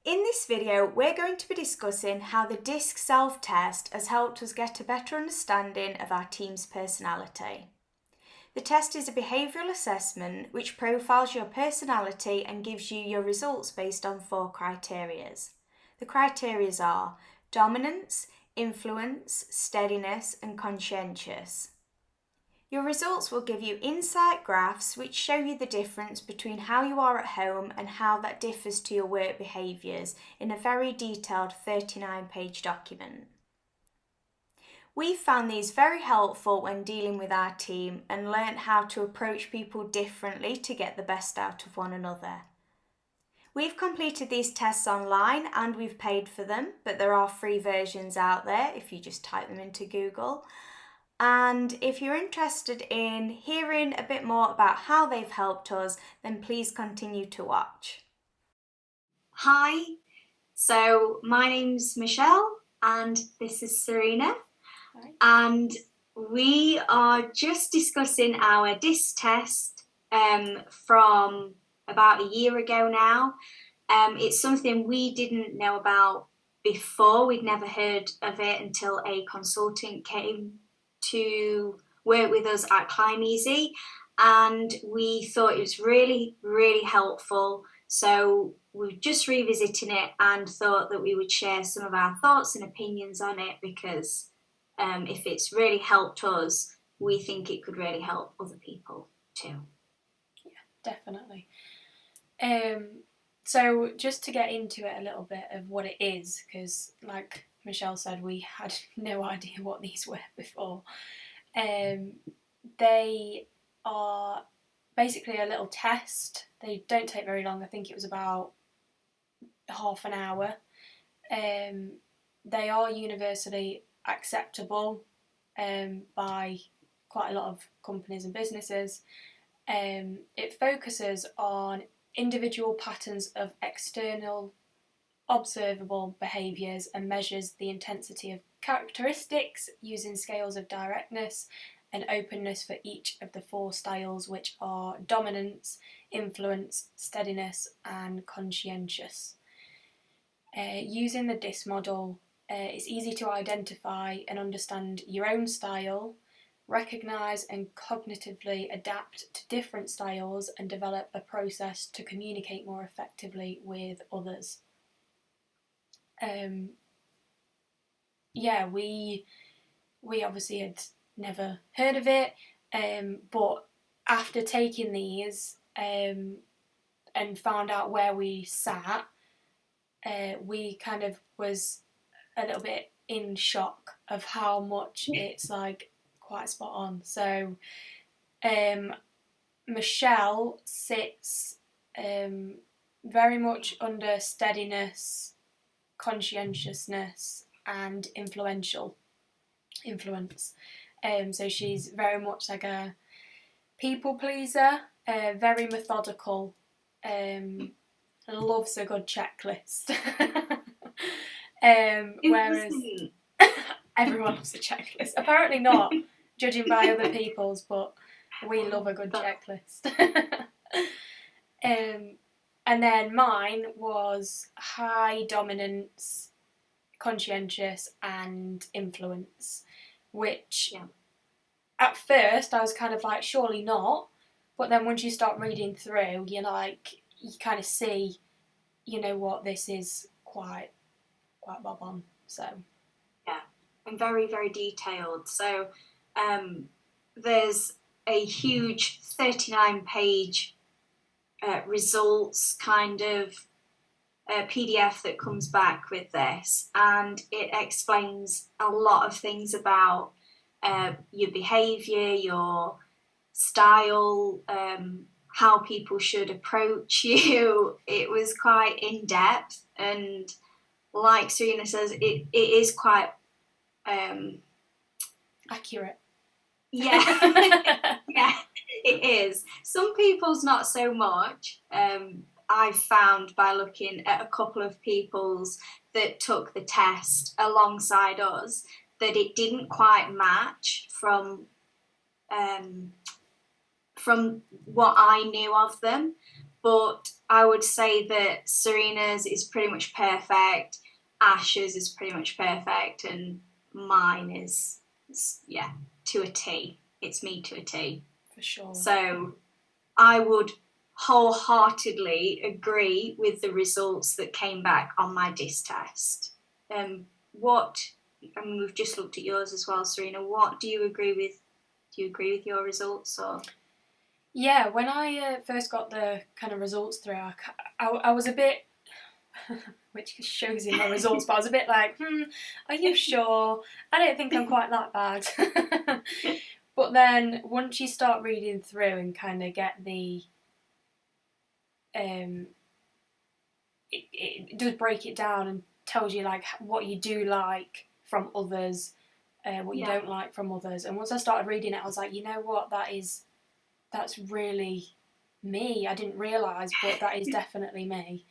In this video, we're going to be discussing how the DISC self-test has helped us get a better understanding of our team's personality. The test is a behavioural assessment which profiles your personality and gives you your results based on 4 criteria. The criteria are dominance, influence, steadiness and conscientious. Your results will give you insight graphs which show you the difference between how you are at home and how that differs to your work behaviours in a very detailed 39-page document. We found these very helpful when dealing with our team and learnt how to approach people differently to get the best out of one another. We've completed these tests online and we've paid for them, but there are free versions out there if you just type them into Google. And if you're interested in hearing a bit more about how they've helped us, then please continue to watch. Hi, so my name's Michelle and this is Serena. Hi. And we are just discussing our DISC test from about a year ago now. It's something we didn't know about before. We'd never heard of it until a consultant came to work with us at Klime-Ezee, and we thought it was really, really helpful. So we're just revisiting it and thought that we would share some of our thoughts and opinions on it because if it's really helped us, we think it could really help other people too. Yeah, definitely. So just to get into it a little bit of what it is, because like Michelle said, we had no idea what these were before. They are basically a little test. They don't take very long. I think it was about half an hour. They are universally acceptable by quite a lot of companies and businesses. It focuses on individual patterns of external observable behaviours and measures the intensity of characteristics using scales of directness and openness for each of the 4 styles, which are dominance, influence, steadiness and conscientious. Using the DISC model, it's easy to identify and understand your own style, recognise and cognitively adapt to different styles and develop a process to communicate more effectively with others. We obviously had never heard of it, but after taking these and found out where we sat, we kind of was a little bit in shock of how much it's like quite spot on. So Michelle sits very much under steadiness, conscientiousness and influence. So she's very much like a people pleaser, very methodical, loves a good checklist. Whereas everyone loves a checklist. Apparently not, judging by other people's, but we love a good checklist. And then mine was high dominance, conscientious and influence, which at first I was kind of like, surely not. But then once you start reading through, you're like, you kind of see, you know what, this is quite bob on. So yeah, and very, very detailed. So there's a huge 39-page results kind of PDF that comes back with this, and it explains a lot of things about your behaviour, your style, how people should approach you. It was quite in depth, and like Serena says, it is quite accurate. Yeah. Yeah, it is. Some people's not so much. I've found by looking at a couple of people's that took the test alongside us that it didn't quite match from what I knew of them. But I would say that Serena's is pretty much perfect, Ash's is pretty much perfect, and mine is to a T. It's me to a T. For sure. So I would wholeheartedly agree with the results that came back on my DISC test. We've just looked at yours as well, Serena. What do you agree with? Do you agree with your results, or? Yeah, when I first got the kind of results through, I was a bit, which shows in my results, but I was a bit like, are you sure? I don't think I'm quite that bad. But then once you start reading through and kind of get the, it does break it down and tells you like what you do like from others, what you don't like from others. And once I started reading it, I was like, you know what, that's really me. I didn't realise, but that is definitely me.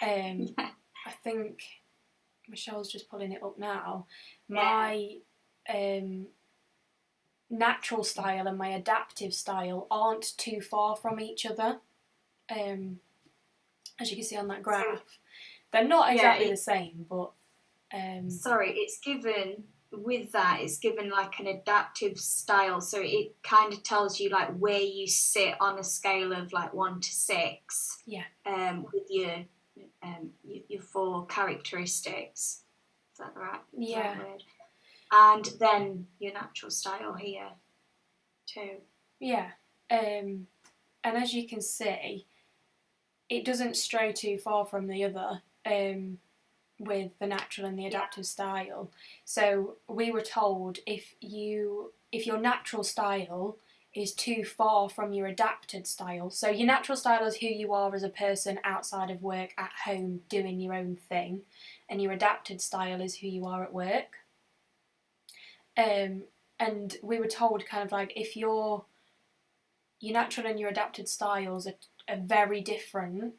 I think Michelle's just pulling it up now. My natural style and my adaptive style aren't too far from each other. As you can see on that graph, they're not exactly the same, but it's given with that. It's given like an adaptive style, so it kind of tells you like where you sit on a scale of like 1 to 6. Yeah. With your 4 characteristics. Is that right? Yeah. Word? And then your natural style here too. Yeah. And as you can see, it doesn't stray too far from the other with the natural and the adaptive style. So we were told if your natural style is too far from your adapted style, so your natural style is who you are as a person outside of work, at home, doing your own thing, and your adapted style is who you are at work. And we were told kind of like if your natural and your adapted styles are very different,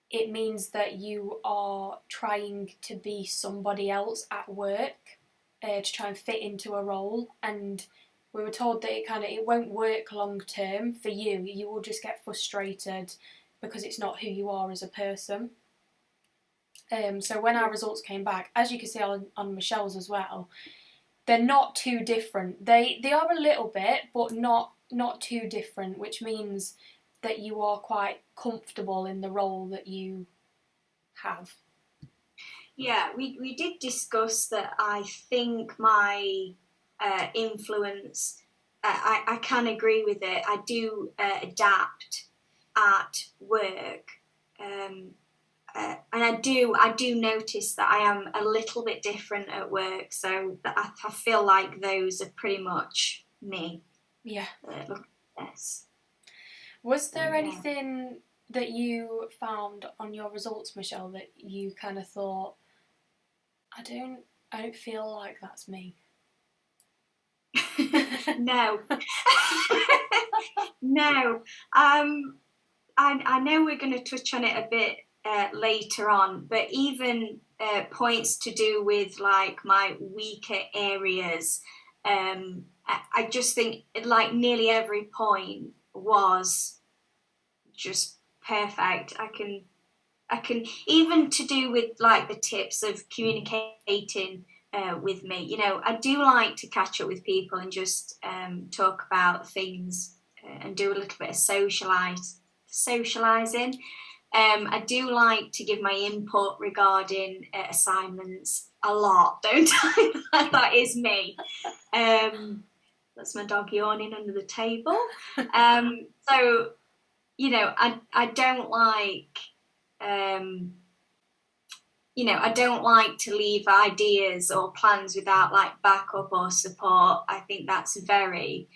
it means that you are trying to be somebody else at work to try and fit into a role. And we were told that it won't work long term for you. You will just get frustrated because it's not who you are as a person. So when our results came back, as you can see on Michelle's as well, they're not too different. They are a little bit, but not too different, which means that you are quite comfortable in the role that you have. Yeah, we did discuss that. I think my influence, I can agree with it. I do adapt at work, and I do notice that I am a little bit different at work. So that I feel like those are pretty much me. Yeah. Look at this. Was there anything that you found on your results, Michelle, that you kind of thought, I don't feel like that's me? No. No. I know we're going to touch on it a bit later on, but even points to do with like my weaker areas, I just think like nearly every point was just perfect. I can even to do with like the tips of communicating with me. You know, I do like to catch up with people and just talk about things and do a little bit of socializing. I do like to give my input regarding assignments a lot, don't I? That is me. That's my dog yawning under the table. So, you know, I don't like, I don't like to leave ideas or plans without like backup or support. I think that's very,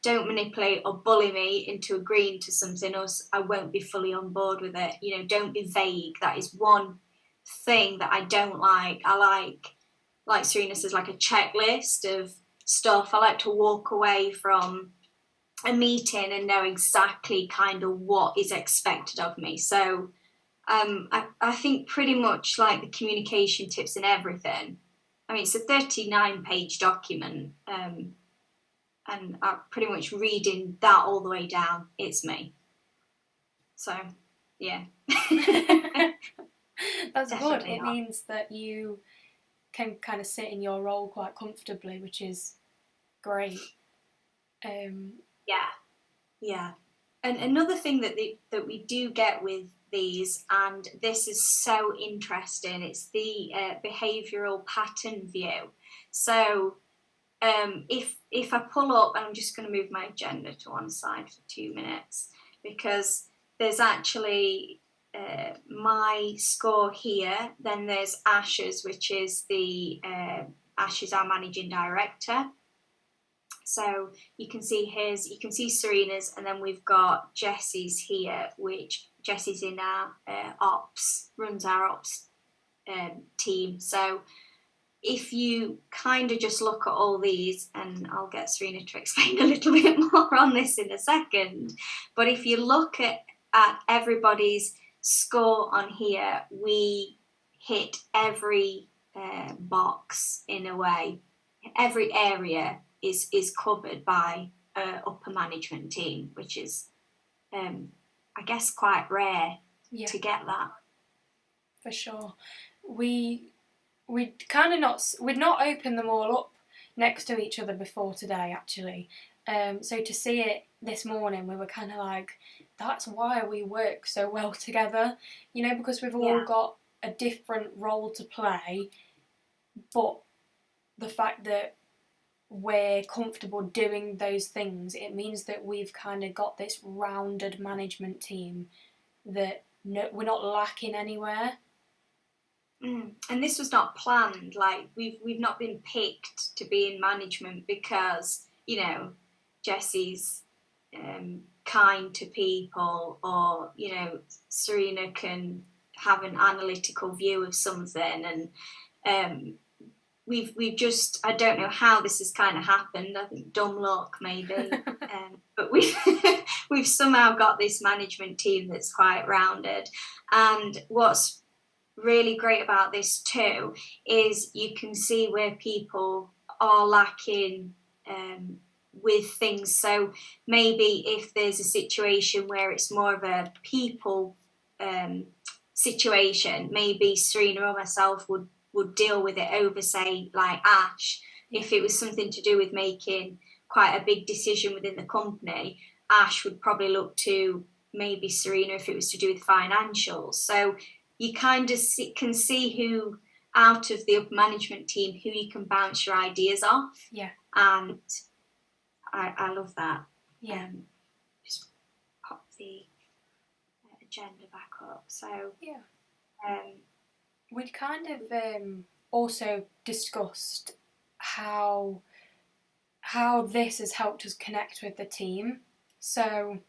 don't manipulate or bully me into agreeing to something else. I won't be fully on board with it. Don't be vague. That is one thing that I don't like. I like Serena says, like a checklist of stuff. I like to walk away from a meeting and know exactly kind of what is expected of me. So I think pretty much like the communication tips and everything. I mean, it's a 39-page document, and I'm pretty much reading that all the way down. It's me. So Yeah. That's good. Definitely It not. means that you can kind of sit in your role quite comfortably, which is great. Yeah, yeah. And another thing that we do get with these, and this is so interesting, it's the behavioural pattern view. So if I pull up, and I'm just going to move my agenda to one side for 2 minutes, because there's actually my score here, then there's Ash's, which is Ash is our managing director. So you can see his, you can see Serena's, and then we've got Jessie's here, which Jessie's in our ops, runs our ops team. So if you kind of just look at all these, and I'll get Serena to explain a little bit more on this in a second, but if you look at everybody's score on here, we hit every box in a way. Every area is covered by upper management team, which is, I guess, quite rare to get that. For sure. We'd not opened them all up next to each other before today, actually. So to see it this morning, we were kind of like, that's why we work so well together, because we've all got a different role to play, but the fact that we're comfortable doing those things, it means that we've kind of got this rounded management team that we're not lacking anywhere. And this was not planned. Like we've not been picked to be in management because Jessie's kind to people, or Serena can have an analytical view of something, and we've just, I don't know how this has kind of happened. I think dumb luck maybe, but we've somehow got this management team that's quite rounded. And what's really great about this too is you can see where people are lacking with things. So maybe if there's a situation where it's more of a people situation, maybe Serena or myself would deal with it over, say, like Ash. If it was something to do with making quite a big decision within the company, Ash would probably look to maybe Serena if it was to do with financials. So you kind of can see who out of the upper management team, who you can bounce your ideas off. Yeah. And I love that. Yeah. Just pop the agenda back up. So yeah. We'd kind of also discussed how this has helped us connect with the team. So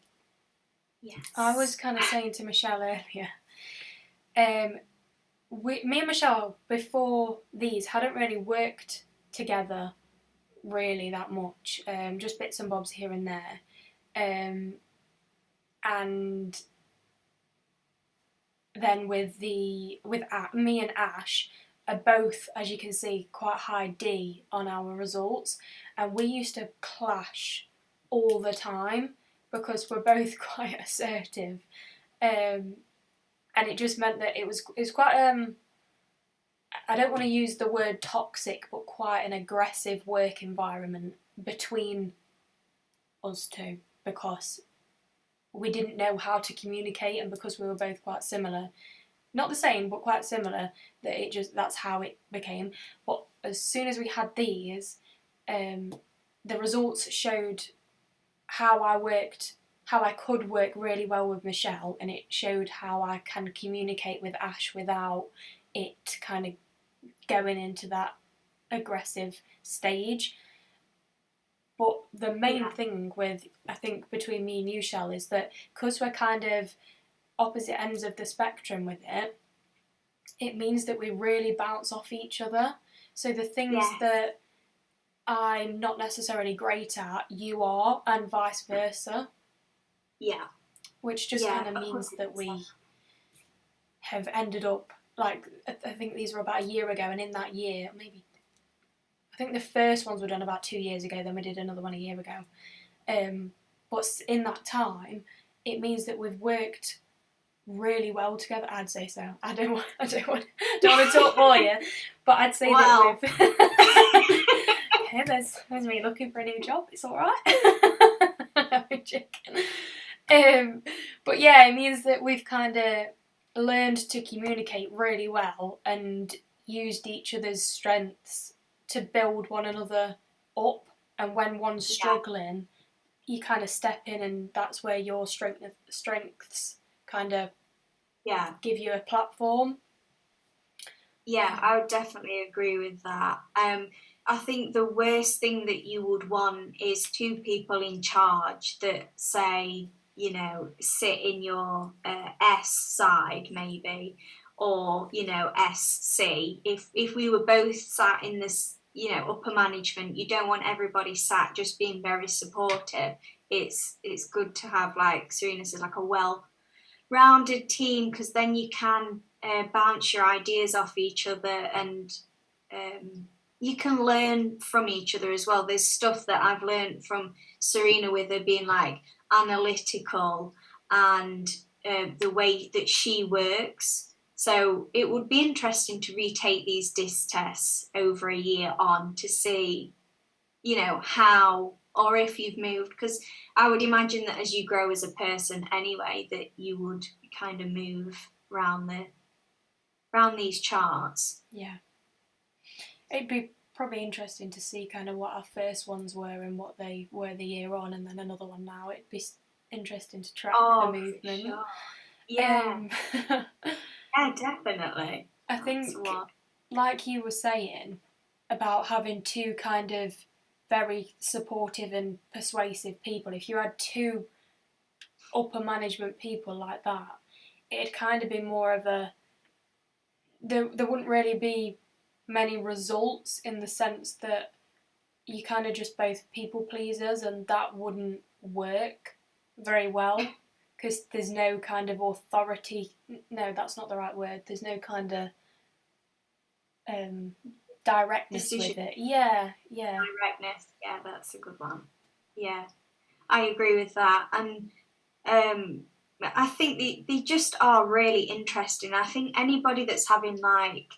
yes. I was kind of saying to Michelle earlier, me and Michelle before these hadn't really worked together really that much, just bits and bobs here and there, and then with me and Ash are both, as you can see, quite high D on our results, and we used to clash all the time because we're both quite assertive, and it just meant that it was quite I don't want to use the word toxic, but quite an aggressive work environment between us two, because we didn't know how to communicate, and because we were both quite similar, not the same but quite similar, that's how it became. But as soon as we had these, the results showed how I could work really well with Michelle, and it showed how I can communicate with Ash without it kind of going into that aggressive stage. But the main thing with, I think, between me and you, Shell, is that because we're kind of opposite ends of the spectrum with it, it means that we really bounce off each other. So the things that I'm not necessarily great at, you are, and vice versa. Yeah. Which just kind of means that we have ended up, like, I think these were about a year ago, and in that year, maybe, I think the first ones were done about 2 years ago, then we did another one a year ago. But in that time, it means that we've worked really well together. I'd say so. I don't want to talk for you, but I'd say Well. that with okay, there's me looking for a new job. It's all right. I'm joking. But yeah, it means that we've kind of learned to communicate really well and used each other's strengths to build one another up. And when one's struggling, you kind of step in, and that's where your strengths kind of give you a platform. Yeah, I would definitely agree with that. I think the worst thing that you would want is two people in charge that say, you know, sit in your S side maybe, or, you know, SC. If we were both sat in this, you know, upper management, you don't want everybody sat just being very supportive. It's good to have, like Serena says, like a well-rounded team, because then you can bounce your ideas off each other, and you can learn from each other as well. There's stuff that I've learned from Serena with her being like analytical and the way that she works. So it would be interesting to retake these DISC tests over a year on to see, you know, how, or if you've moved, because I would imagine that as you grow as a person anyway, that you would kind of move around these charts. Yeah. It'd be probably interesting to see kind of what our first ones were and what they were the year on, and then another one now. It'd be interesting to track the movement. Sure. Yeah. Yeah, definitely. I think, like you were saying, about having two kind of very supportive and persuasive people, if you had two upper management people like that, it'd kind of be more of a... There wouldn't really be many results, in the sense that you kind of just both people pleasers, and that wouldn't work very well, because there's no kind of authority. No, that's not the right word. There's no kind of directness with it. Yeah. Directness, yeah, that's a good one. Yeah, I agree with that. And I think they just are really interesting. I think anybody that's having like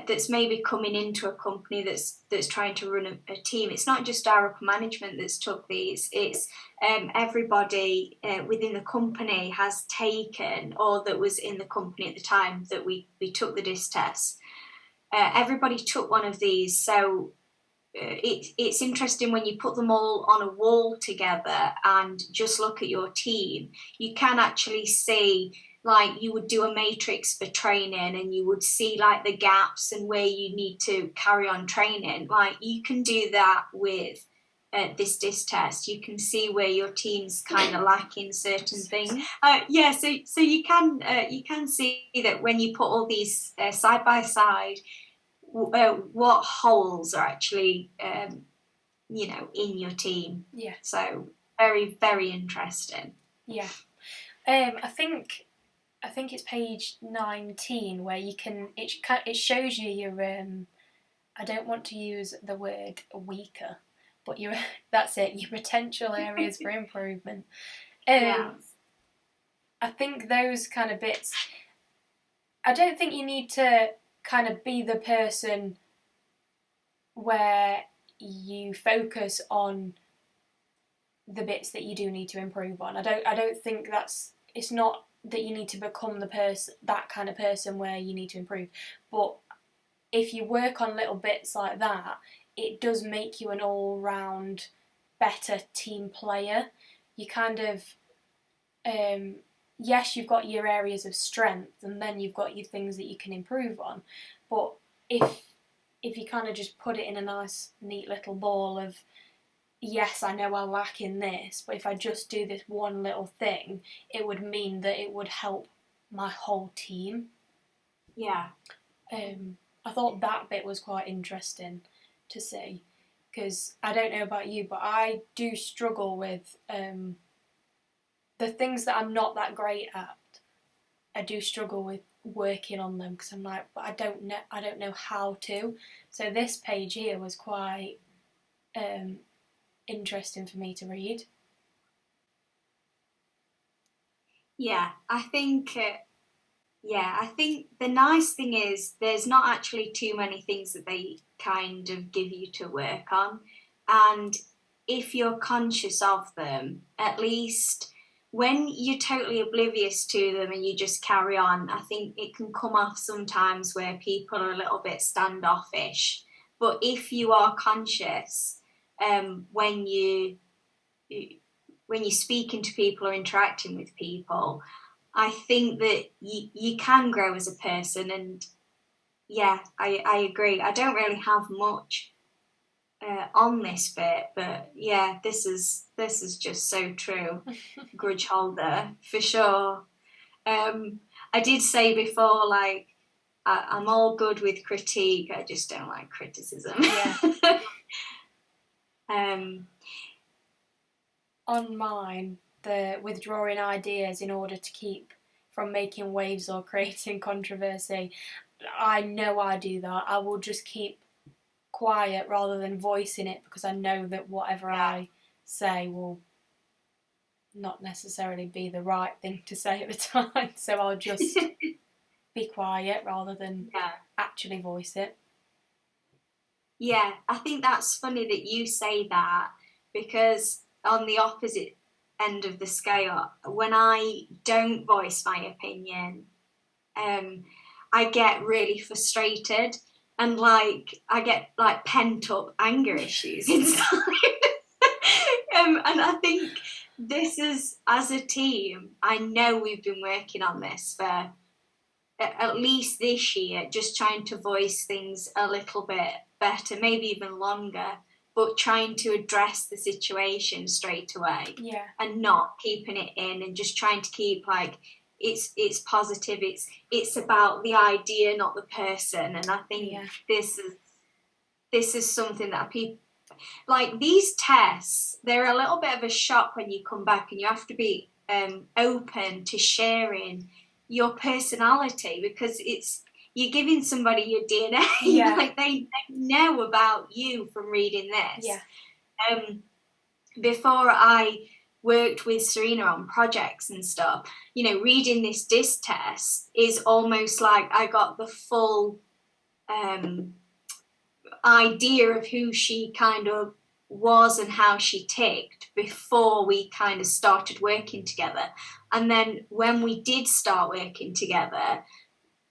that's maybe coming into a company that's trying to run a team, it's not just our upper management that's took these, it's everybody within the company has taken, or that was in the company at the time that we took the DISC test. Everybody took one of these, so it's interesting when you put them all on a wall together and just look at your team. You can actually see, like, you would do a matrix for training, and you would see like the gaps and where you need to carry on training. Like, you can do that with this DISC test. You can see where your team's kind of lacking certain things. So you can see that when you put all these side by side, what holes are actually you know, in your team. Yeah. So very, very interesting. Yeah. I think it's page 19 where you can, it shows you your I don't want to use the word weaker, but that's it, your potential areas for improvement. I think those kind of bits, I don't think you need to kind of be the person where you focus on the bits that you do need to improve on. I don't think it's not that you need to become that kind of person where you need to improve. But if you work on little bits like that, it does make you an all-round better team player. You kind of, yes, you've got your areas of strength, and then you've got your things that you can improve on. But if you kind of just put it in a nice, neat little ball of, yes, I know I lack in this, but if I just do this one little thing, it would mean that it would help my whole team. Yeah. I thought that bit was quite interesting to see, because I don't know about you, but I do struggle with the things that I'm not that great at. I do struggle with working on them, because I'm like, but I don't know how to. So this page here was quite interesting for me to read. Yeah, I think Yeah, I think the nice thing is there's not actually too many things that they kind of give you to work on. And if you're conscious of them, at least when you're totally oblivious to them and you just carry on, I think it can come off sometimes where people are a little bit standoffish. But if you are conscious, when you're speaking to people or interacting with people, I think that you can grow as a person. And yeah, I agree. I don't really have much on this bit, but yeah, this is just so true. Grudge holder for sure. I did say before, like, I'm all good with critique. I just don't like criticism. Yeah. um, On mine, the withdrawing ideas in order to keep from making waves or creating controversy, I know I do that. I will just keep quiet rather than voicing it, because I know that whatever I say will not necessarily be the right thing to say at the time. So I'll just be quiet rather than actually voice it. Yeah, I think that's funny that you say that, because on the opposite end of the scale, when I don't voice my opinion, I get really frustrated, and like I get like pent up anger issues inside. And I think this is, as a team, I know we've been working on this for at least this year, just trying to voice things a little bit better, maybe even longer, but trying to address the situation straight away. Yeah. And not keeping it in, and just trying to keep like it's positive, it's about the idea, not the person. And I think this is something that people like. These tests, they're a little bit of a shock when you come back, and you have to be open to sharing your personality, because you're giving somebody your DNA. Yeah. Like they know about you from reading this. Yeah. Before I worked with Serena on projects and stuff, reading this DISC test is almost like I got the full idea of who she kind of was and how she ticked before we kind of started working together. And then when we did start working together,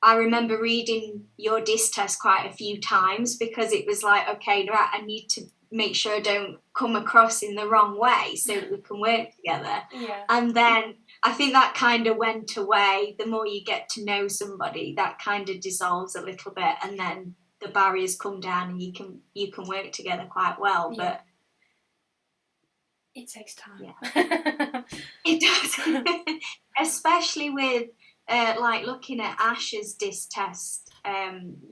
I remember reading your DISC test quite a few times, because it was like, okay, right, I need to make sure I don't come across in the wrong way so that we can work together. Yeah. And then I think that kind of went away. The more you get to know somebody, that kind of dissolves a little bit, and then the barriers come down, and you can work together quite well. Yeah. But it takes time. Yeah. It does. Especially with like looking at Ash's DISC test,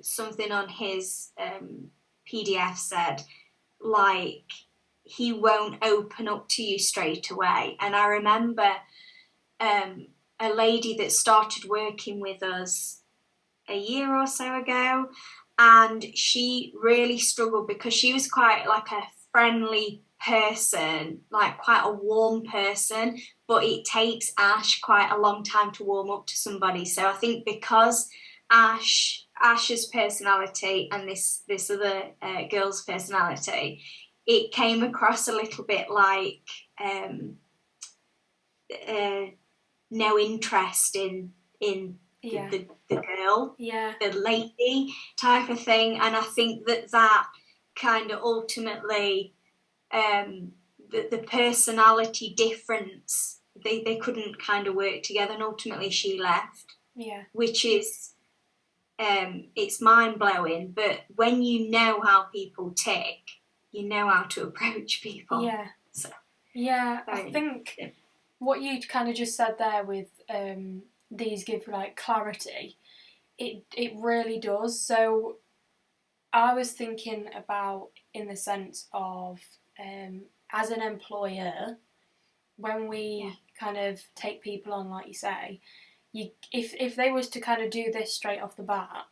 something on his PDF said, like, he won't open up to you straight away. And I remember a lady that started working with us a year or so ago, and she really struggled because she was quite like a friendly person, like quite a warm person, but it takes Ash quite a long time to warm up to somebody. So I think because Ash's personality and this other girl's personality, it came across a little bit like no interest in the girl, the lady type of thing. And I think that kind of ultimately the personality difference, they couldn't kind of work together, and ultimately she left, which is it's mind-blowing. But when you know how people tick, you know how to approach people. I think what you kind of just said there with these give like clarity, it really does. So I was thinking about in the sense of as an employer, when we kind of take people on, like you say, if they was to kind of do this straight off the bat,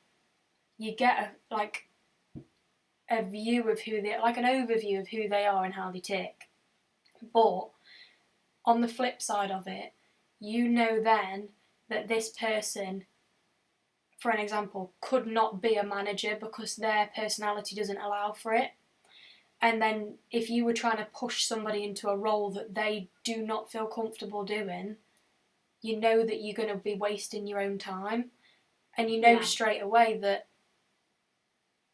you get a view of who they, like an overview of who they are and how they tick. But on the flip side of it, you know then that this person for an example, could not be a manager because their personality doesn't allow for it. And then if you were trying to push somebody into a role that they do not feel comfortable doing, you know that you're going to be wasting your own time. And you know straight away that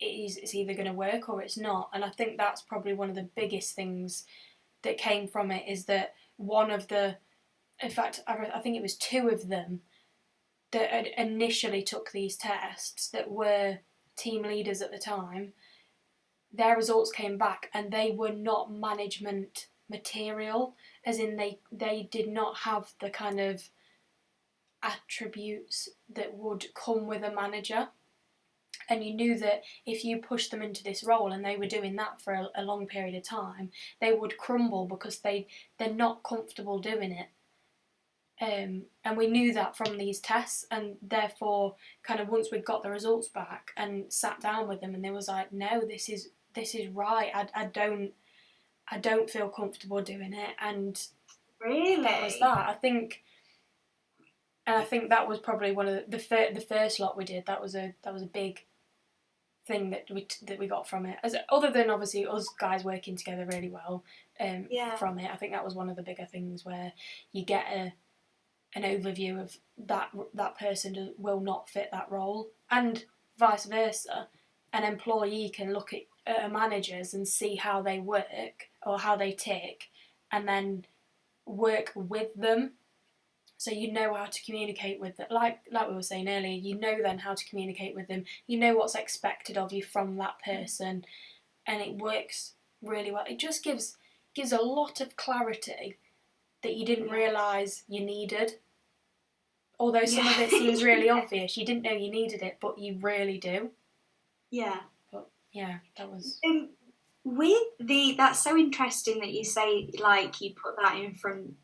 it's either going to work or it's not. And I think that's probably one of the biggest things that came from it, is that one of the, in fact, I think it was two of them that had initially took these tests that were team leaders at the time. Their results came back and they were not management material, as in they did not have the kind of attributes that would come with a manager. And you knew that if you pushed them into this role and they were doing that for a long period of time, they would crumble because they're not comfortable doing it. And we knew that from these tests, and therefore kind of once we'd got the results back and sat down with them, and they was like, no, this is right. I don't feel comfortable doing it. And really, that was that. I think that was probably one of the first lot we did. That was a big thing that we got from it. As other than obviously us guys working together really well from it, I think that was one of the bigger things where you get an overview of that person will not fit that role, and vice versa. An employee can look at managers and see how they work or how they tick, and then work with them. So you know how to communicate with them, like we were saying earlier. You know then how to communicate with them. You know what's expected of you from that person, and it works really well. It just gives a lot of clarity that you didn't realise you needed. Although some of it seems really obvious, you didn't know you needed it, but you really do. Yeah. But yeah, that was. That's so interesting that you say, like, you put that in front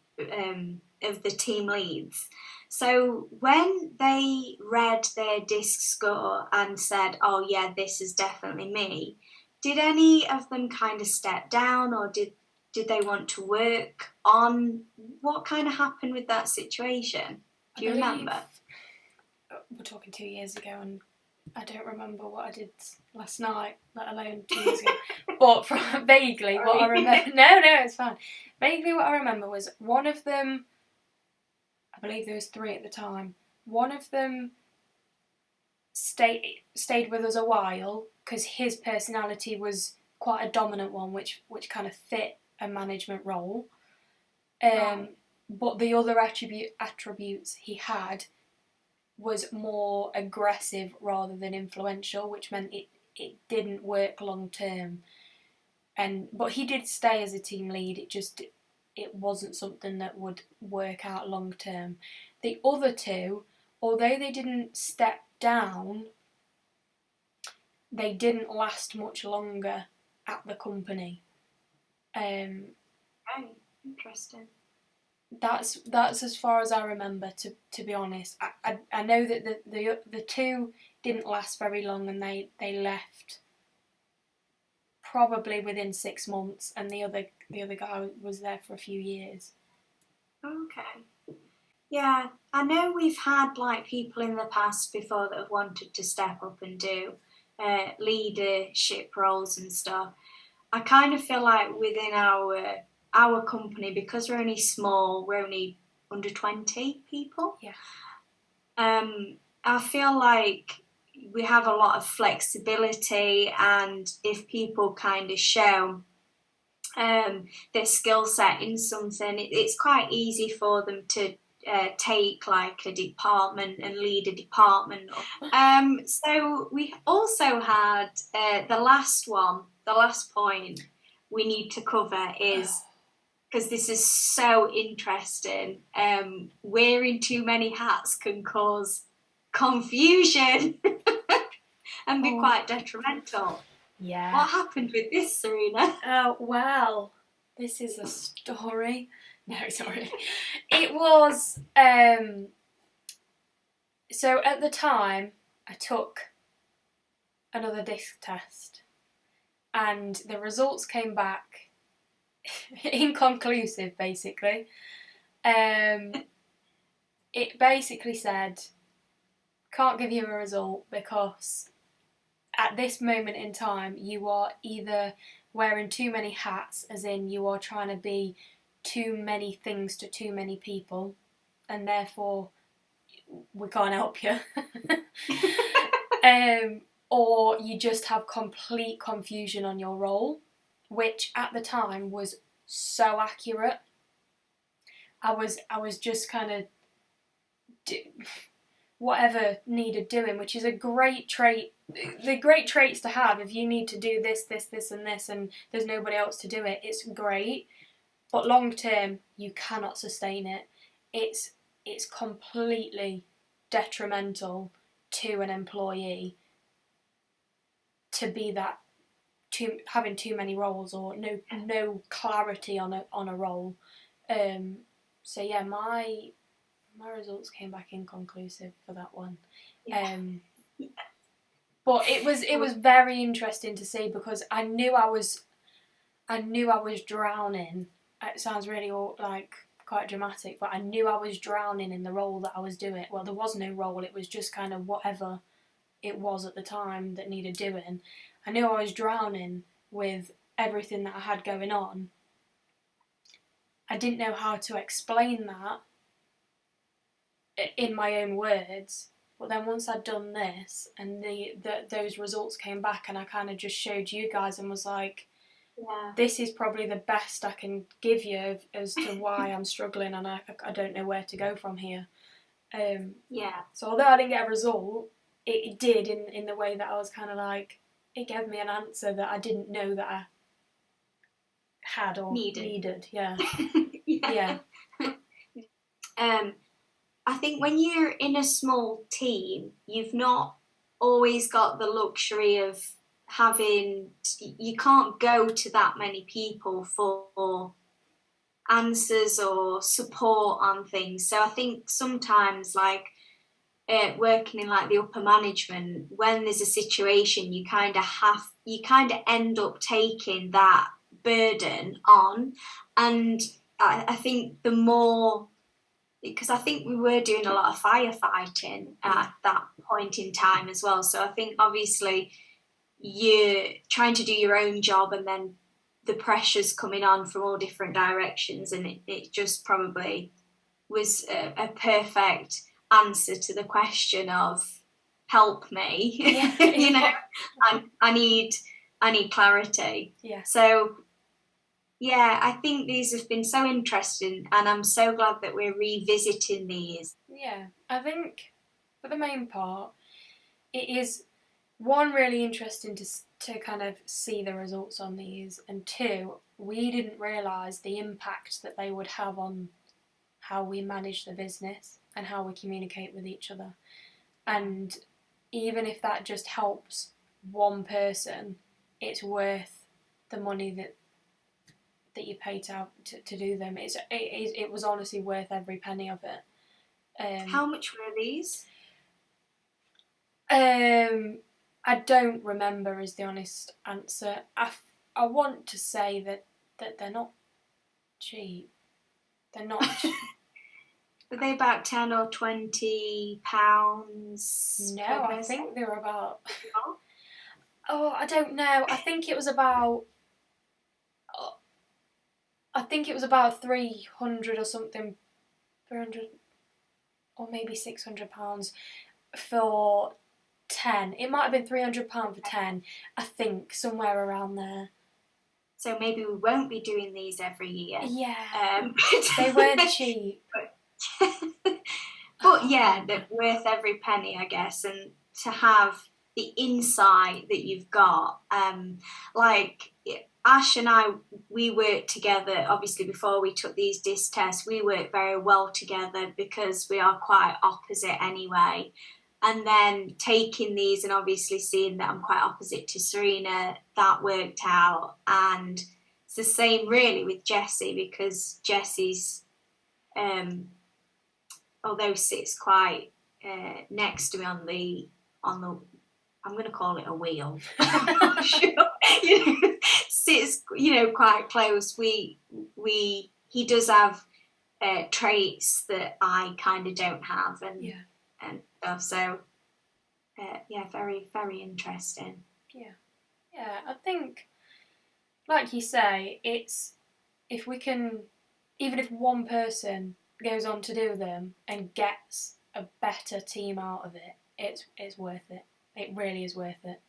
of the team leads. So when they read their DISC score and said, oh yeah, this is definitely me, did any of them kind of step down, or did they want to work on? What kind of happened with that situation? Do you remember? We're talking 2 years ago, and I don't remember what I did last night, let alone 2 years ago. But vaguely, what I remember... No, it's fine. Vaguely what I remember was one of them... I believe there was 3 at the time. One of them stayed with us a while because his personality was quite a dominant one, which kind of fit a management role. But the other attributes he had was more aggressive rather than influential, which meant it didn't work long term. But he did stay as a team lead. It wasn't something that would work out long term. The other two, although they didn't step down, they didn't last much longer at the company. Interesting. That's as far as I remember, to be honest. I know that the two didn't last very long, and they left probably within 6 months, and the other guy was there for a few years. Okay. Yeah, I know we've had like people in the past before that have wanted to step up and do leadership roles and stuff. I kind of feel like within our company, because we're only small, we're only under 20 people. Yeah. I feel like we have a lot of flexibility, and if people kind of show their skill set in something, it's quite easy for them to take like a department and lead a department. So we also had the last point we need to cover is, because this is so interesting, wearing too many hats can cause confusion and be quite detrimental. Yeah. What happened with this, Serena? Oh, well, this is a story. No, sorry. It was, so at the time, I took another DISC test, and the results came back inconclusive, basically. It basically said can't give you a result because at this moment in time you are either wearing too many hats, as in you are trying to be too many things to too many people, and therefore we can't help you. Or you just have complete confusion on your role, which at the time was so accurate. I was just kind of whatever needed doing, which is a great trait. The great traits to have if you need to do this, and this, and there's nobody else to do it. It's great, but long term you cannot sustain it. It's completely detrimental to an employee to be having too many roles or no clarity on a role. So yeah, my results came back inconclusive for that one. But it was very interesting to see, because I knew I was drowning. It sounds really quite dramatic, but I knew I was drowning in the role that I was doing. Well, there was no role, it was just kind of whatever it was at the time that needed doing. I knew I was drowning with everything that I had going on. I didn't know how to explain that in my own words, but then once I'd done this and those results came back, and I kind of just showed you guys and was like, this is probably the best I can give you as to why I'm struggling, and I don't know where to go from here. So although I didn't get a result, it did in the way that I was kind of like, it gave me an answer that I didn't know that I had or needed. Yeah. Yeah. I think when you're in a small team, you've not always got the luxury of you can't go to that many people for answers or support on things. So I think sometimes, like working in like the upper management, when there's a situation, you kind of end up taking that burden on. And I think the more, because I think we were doing a lot of firefighting at that point in time as well. So I think obviously you're trying to do your own job, and then the pressure's coming on from all different directions, and it just probably was a perfect answer to the question of help me. You know, I need clarity. Yeah. So yeah, I think these have been so interesting, and I'm so glad that we're revisiting these. Yeah, I think for the main part, it is one, really interesting to kind of see the results on these, and two, we didn't realise the impact that they would have on how we manage the business and how we communicate with each other. And even if that just helps one person, it's worth the money that you pay to do them. It was honestly worth every penny of it. How much were these? I don't remember is the honest answer. I want to say that they're not cheap. They're not cheap. Were they about £10 or £20? No, I think they were about... Oh, I don't know. I think it was about 300 or something, 300 or maybe £600 for 10. It might have been £300 for 10, I think, somewhere around there. So maybe we won't be doing these every year. Yeah, they weren't cheap. But yeah, they're worth every penny, I guess, and to have the insight that you've got, like Ash and I, we worked together, obviously before we took these DISC tests, we worked very well together because we are quite opposite anyway. And then taking these and obviously seeing that I'm quite opposite to Serena, that worked out. And it's the same really with Jessie, because Jessie's, although sits quite next to me on the I'm going to call it a wheel. I'm not sure. Sits, quite close. He does have traits that I kind of don't have, and stuff. So very, very interesting. Yeah, I think, like you say, it's if we can, even if one person goes on to do them and gets a better team out of it, it's worth it. It really is worth it.